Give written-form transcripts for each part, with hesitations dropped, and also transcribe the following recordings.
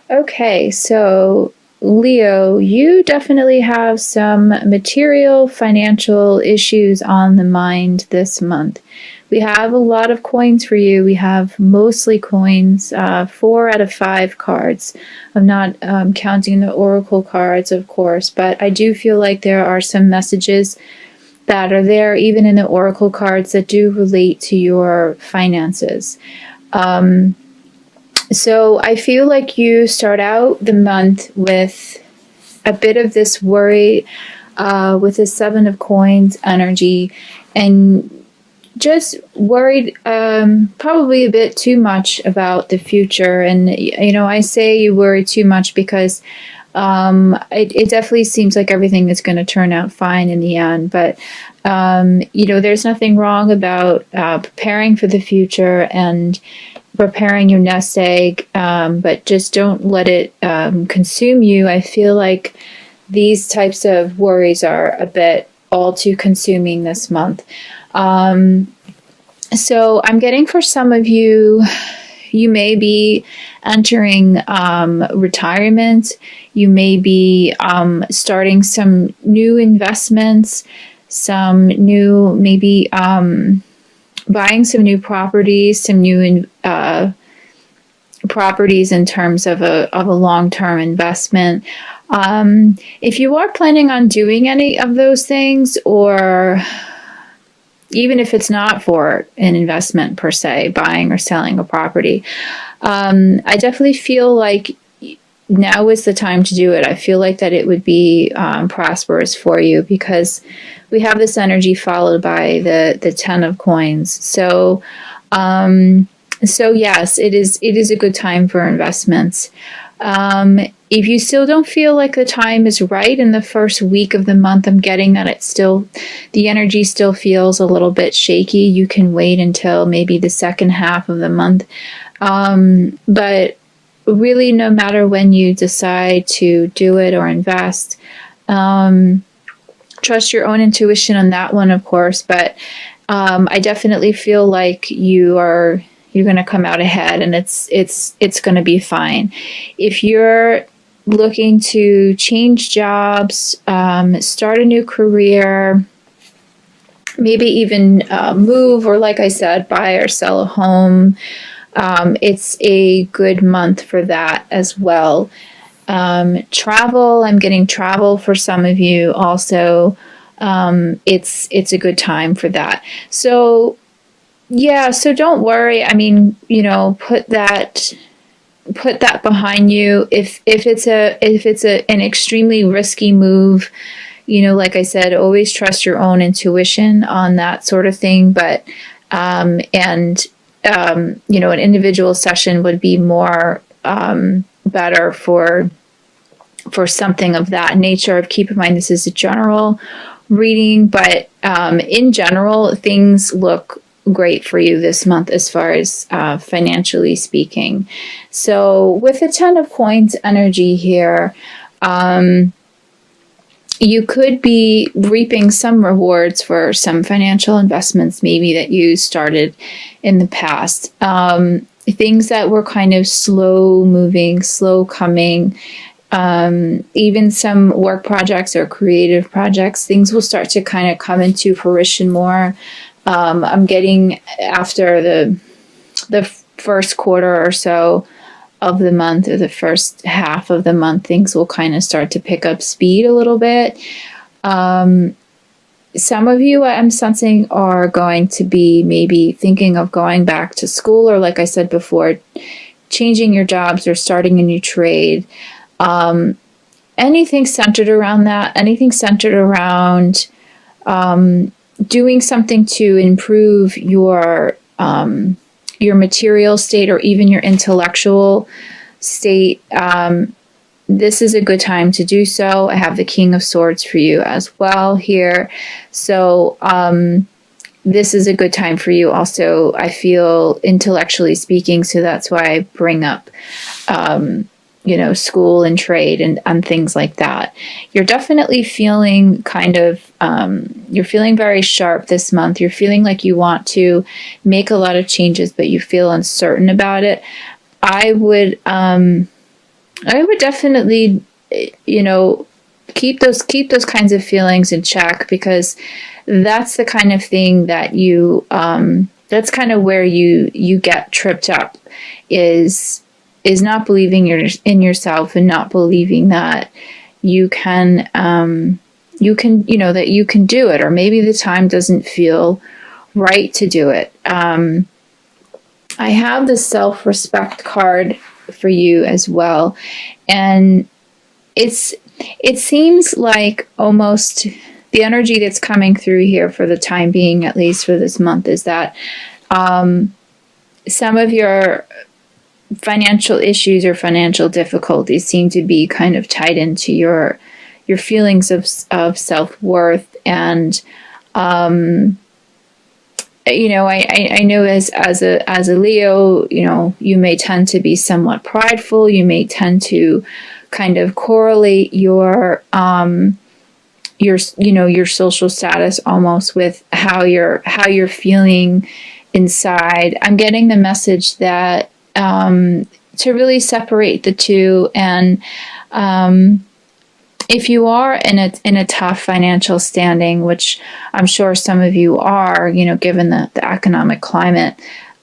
Okay, so Leo, you definitely have some material financial issues on the mind this month. We have a lot of coins for you. We have mostly coins, 4 out of 5 cards. I'm not counting the oracle cards, of course, but I do feel like there are some messages that are there, even in the oracle cards, that do relate to your finances. So I feel like you start out the month with a bit of this worry with the Seven of Coins energy, and just worried probably a bit too much about the future. And, I say you worry too much because it definitely seems like everything is going to turn out fine in the end. But, there's nothing wrong about preparing for the future and preparing your nest egg, but just don't let it consume you. I feel like these types of worries are a bit all too consuming this month. So I'm getting, for some of you, you may be entering retirement. You may be starting some new investments, some new, maybe buying some new properties, some new properties in terms of a long-term investment. If you are planning on doing any of those things, or even if it's not for an investment per se, buying or selling a property, I definitely feel like now is the time to do it. I feel like that it would be prosperous for you, because we have this energy followed by the Ten of Coins. So yes, it is a good time for investments. If you still don't feel like the time is right in the first week of the month, I'm getting that the energy still feels a little bit shaky. You can wait until maybe the second half of the month. But really, no matter when you decide to do it or invest, trust your own intuition on that one, of course. But I definitely feel like you're going to come out ahead, and it's going to be fine. If you're looking to change jobs, start a new career, maybe even move, or like I said, buy or sell a home, it's a good month for that as well. Travel, I'm getting travel for some of you also. It's a good time for that. So yeah, so don't worry. I mean, put that behind you. If it's an extremely risky move, like I said, always trust your own intuition on that sort of thing. But an individual session would be more better for something of that nature. Keep in mind, this is a general reading, but in general, things look great for you this month as far as financially speaking. So with the Ten of Coins energy here, you could be reaping some rewards for some financial investments maybe that you started in the past. Things that were kind of slow moving, slow coming, even some work projects or creative projects, things will start to kind of come into fruition more. I'm getting after the first quarter or so of the month, or the first half of the month, things will kind of start to pick up speed a little bit. Some of you, I'm sensing, are going to be maybe thinking of going back to school, or like I said before, changing your jobs or starting a new trade. Anything centered around that, anything centered around doing something to improve your material state, or even your intellectual state. This is a good time to do so. I have the King of Swords for you as well here. So this is a good time for you also, I feel, intellectually speaking. So that's why I bring up school and trade and things like that. You're definitely feeling you're feeling very sharp this month. You're feeling like you want to make a lot of changes, but you feel uncertain about it. I would I would definitely, you know, keep those kinds of feelings in check, because that's the kind of thing that that's kind of where you get tripped up, is not believing in yourself, and not believing that you can that you can do it, or maybe the time doesn't feel right to do it. I have the self-respect card for you as well, and it seems like almost the energy that's coming through here for the time being, at least for this month, is that some of your financial issues or financial difficulties seem to be kind of tied into your feelings of self-worth. And I know as a Leo, you may tend to be somewhat prideful. You may tend to kind of correlate your social status almost with how you're feeling inside. I'm getting the message that to really separate the two, and if you are in a tough financial standing, which I'm sure some of you are, given the economic climate,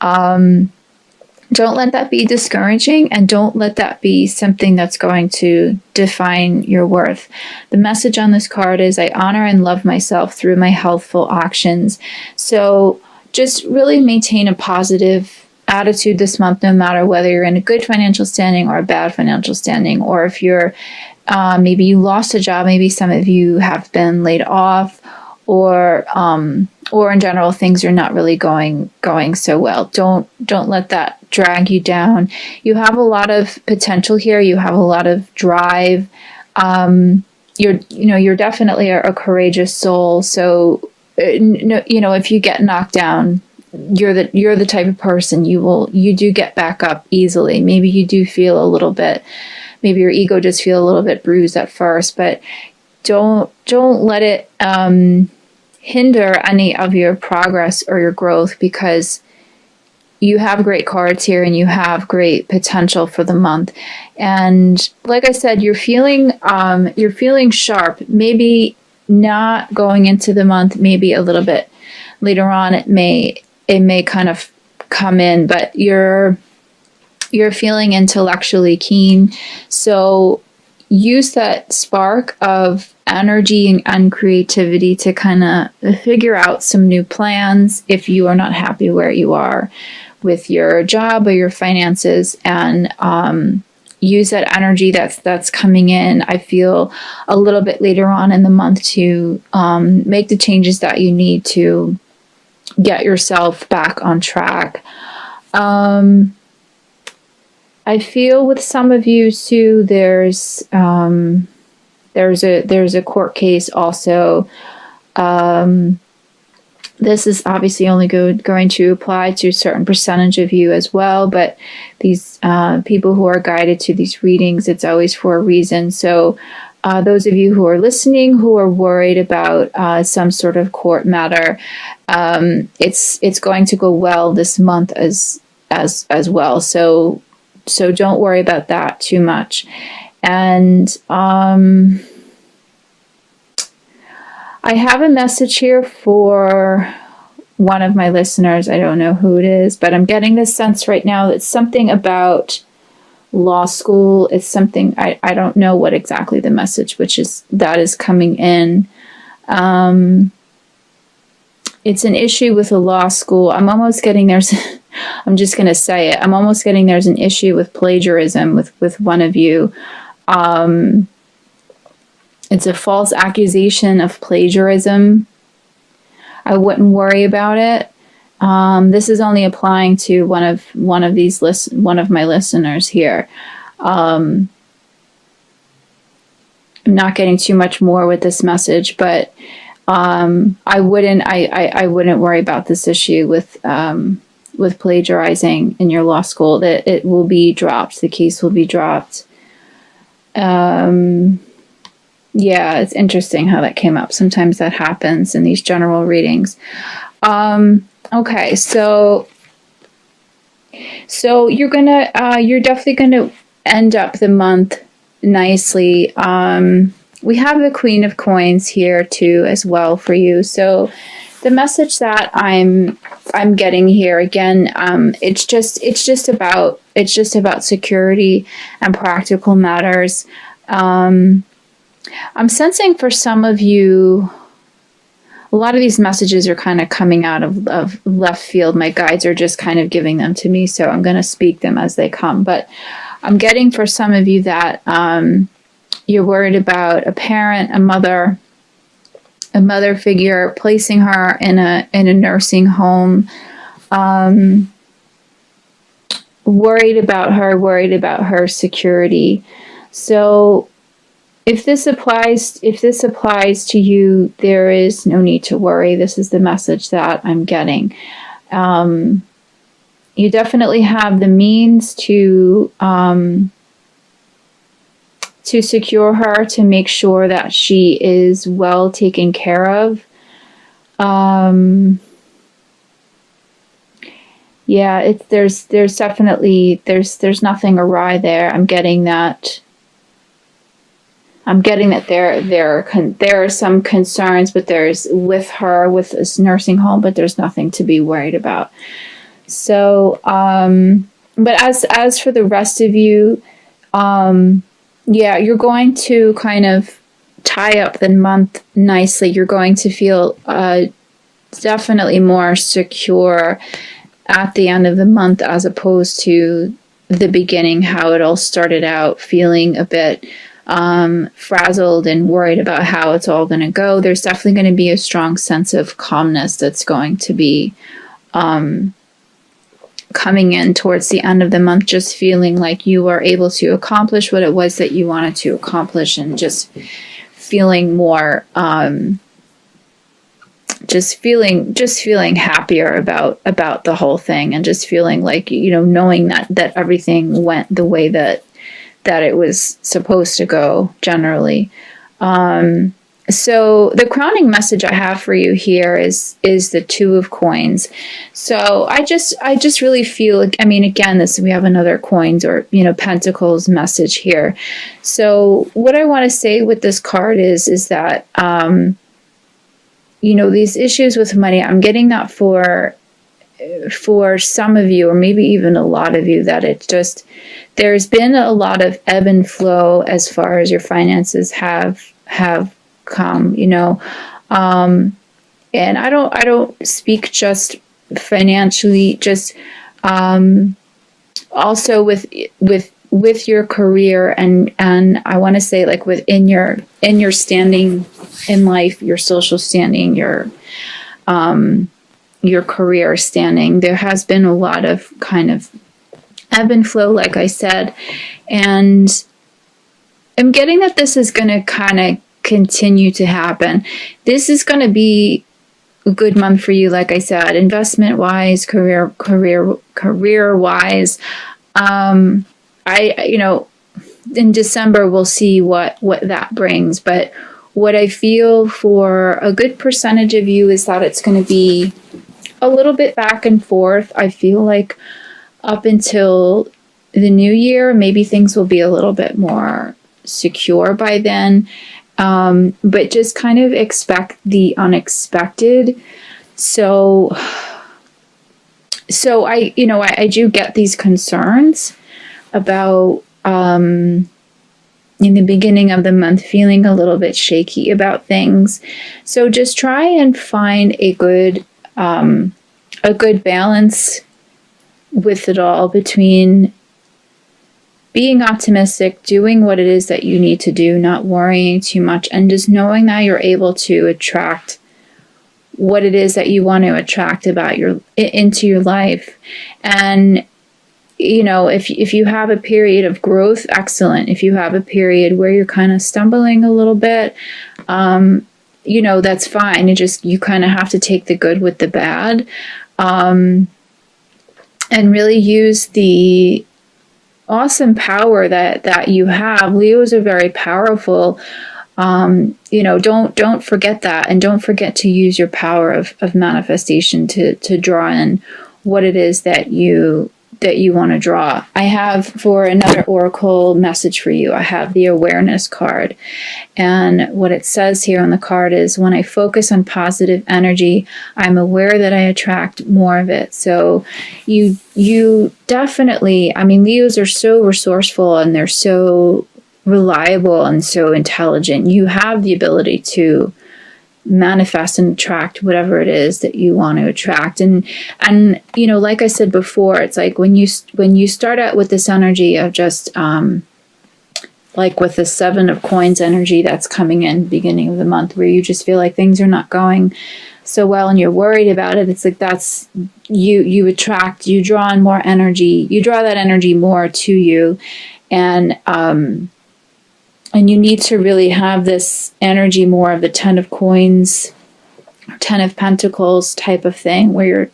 don't let that be discouraging, and don't let that be something that's going to define your worth. The message on this card is, I honor and love myself through my healthful actions. So just really maintain a positive attitude this month, no matter whether you're in a good financial standing or a bad financial standing, or if you're maybe you lost a job, maybe some of you have been laid off, or in general things are not really going so well. Don't let that drag you down. You have a lot of potential here. You have a lot of drive. You're definitely a courageous soul. So if you get knocked down, you're the type of person you do get back up easily. Maybe you do feel a little bit, maybe your ego does feel a little bit bruised at first, but don't let it hinder any of your progress or your growth, because you have great cards here and you have great potential for the month. And like I said, you're feeling sharp. Maybe not going into the month, maybe a little bit later on it may kind of come in, but you're feeling intellectually keen. So use that spark of energy and creativity to kind of figure out some new plans if you are not happy where you are with your job or your finances, and use that energy that's coming in. I feel a little bit later on in the month to make the changes that you need to get yourself back on track. I feel with some of you too, there's a court case also. This is obviously only going to apply to a certain percentage of you as well, but these people who are guided to these readings, it's always for a reason. So those of you who are listening who are worried about some sort of court matter, it's going to go well this month as well. So don't worry about that too much. And I have a message here for one of my listeners. I don't know who it is, but I'm getting this sense right now that something about law school is something, I don't know what exactly the message that is coming in. It's an issue with a law school. I'm almost getting I'm just going to say it. I'm almost getting there's an issue with plagiarism with one of you. It's a false accusation of plagiarism. I wouldn't worry about it. This is only applying to one of my listeners here. I'm not getting too much more with this message, but I wouldn't worry about this issue with plagiarizing in your law school. That it will be dropped. The case will be dropped. Yeah, it's interesting how that came up. Sometimes that happens in these general readings. Okay, so you're definitely gonna end up the month nicely. We have the Queen of Coins here too as well for you. So the message that I'm getting here again, it's just about security and practical matters. I'm sensing for some of you, a lot of these messages are kind of coming out of left field. My guides are just kind of giving them to me, so I'm going to speak them as they come. But I'm getting for some of you that you're worried about a parent, a mother figure, placing her in a nursing home, worried about her security. So if this applies to you, there is no need to worry. This is the message that I'm getting. You definitely have the means to secure her, to make sure that she is well taken care of. Yeah, there's definitely there's nothing awry there. I'm getting that there are some concerns, but there's with this nursing home, but there's nothing to be worried about. So, but as for the rest of you, yeah, you're going to kind of tie up the month nicely. You're going to feel definitely more secure at the end of the month as opposed to the beginning, how it all started out, feeling a bit frazzled and worried about how it's all going to go. There's definitely going to be a strong sense of calmness that's going to be coming in towards the end of the month, just feeling like you are able to accomplish what it was that you wanted to accomplish, and just feeling more just feeling happier about the whole thing, and just feeling like, knowing that everything went the way that it was supposed to go generally. So the crowning message I have for you here is the Two of Coins. So I just really feel like, again, we have another coins or, pentacles message here. So what I want to say with this card is that, these issues with money, I'm getting that for some of you, or maybe even a lot of you, that there's been a lot of ebb and flow as far as your finances have come, and I don't speak just financially, just also with your career, and I want to say, like, within your standing in life, your social standing, your career standing. There has been a lot of kind of ebb and flow, like I said, and I'm getting that this is going to kind of continue to happen. This is going to be a good month for you, like I said, investment wise, career wise. In December we'll see what that brings, but what I feel for a good percentage of you is that it's going to be a little bit back and forth. I feel like up until the new year, maybe things will be a little bit more secure by then. But just kind of expect the unexpected. So I do get these concerns about, in the beginning of the month, feeling a little bit shaky about things. So just try and find a good balance with it all, between being optimistic, doing what it is that you need to do, not worrying too much, and just knowing that you're able to attract what it is that you want to attract into your life. And if you have a period of growth, excellent. If you have a period where you're kind of stumbling a little bit, that's fine. You kind of have to take the good with the bad, and really use the awesome power that you have. Leos are very powerful. Don't forget that, and don't forget to use your power of manifestation to draw in what it is that you want to draw. I have, for another oracle message for you, I have the awareness card. And what it says here on the card is, when I focus on positive energy, I'm aware that I attract more of it. So you definitely, I mean, Leos are so resourceful and they're so reliable and so intelligent. You have the ability to manifest and attract whatever it is that you want to attract. And you know, like I said before, it's like when you start out with this energy of just like with the 7 of coins energy that's coming in beginning of the month, where you just feel like things are not going so well and you're worried about it, it's like that's you attract, you draw in more energy, you draw that energy more to you. And you need to really have this energy more of the 10 of coins, 10 of pentacles type of thing, where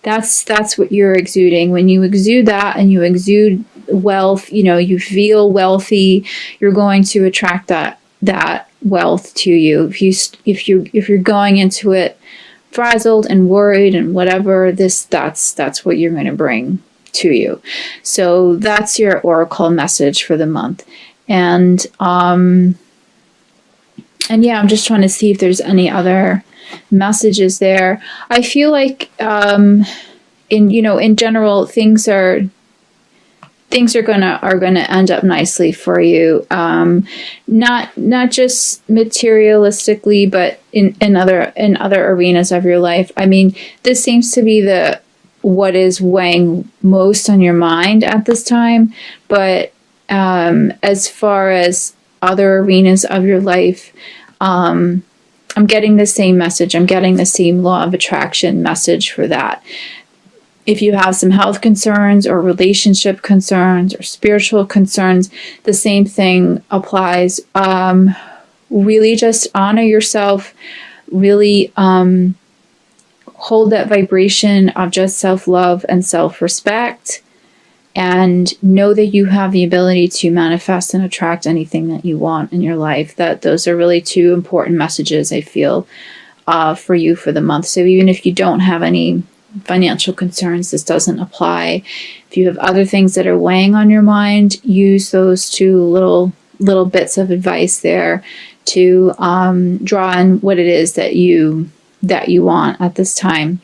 that's what you're exuding. When you exude that and you exude wealth, you know, you feel wealthy, you're going to attract that wealth to you. If you're going into it frazzled and worried and whatever, that's what you're going to bring to you. So that's your oracle message for the month. And yeah, I'm just trying to see if there's any other messages there. I feel like in general, things are gonna end up nicely for you. Not just materialistically, but in other arenas of your life. I mean, this seems to be what is weighing most on your mind at this time, but as far as other arenas of your life, I'm getting the same message. I'm getting the same law of attraction message for that. If you have some health concerns or relationship concerns or spiritual concerns, the same thing applies. Really just honor yourself. Really hold that vibration of just self-love and self-respect. And know that you have the ability to manifest and attract anything that you want in your life. That those are really 2 important messages, I feel, for you for the month. So even if you don't have any financial concerns, this doesn't apply. If you have other things that are weighing on your mind, use those 2 little bits of advice there to draw in what it is that you want at this time.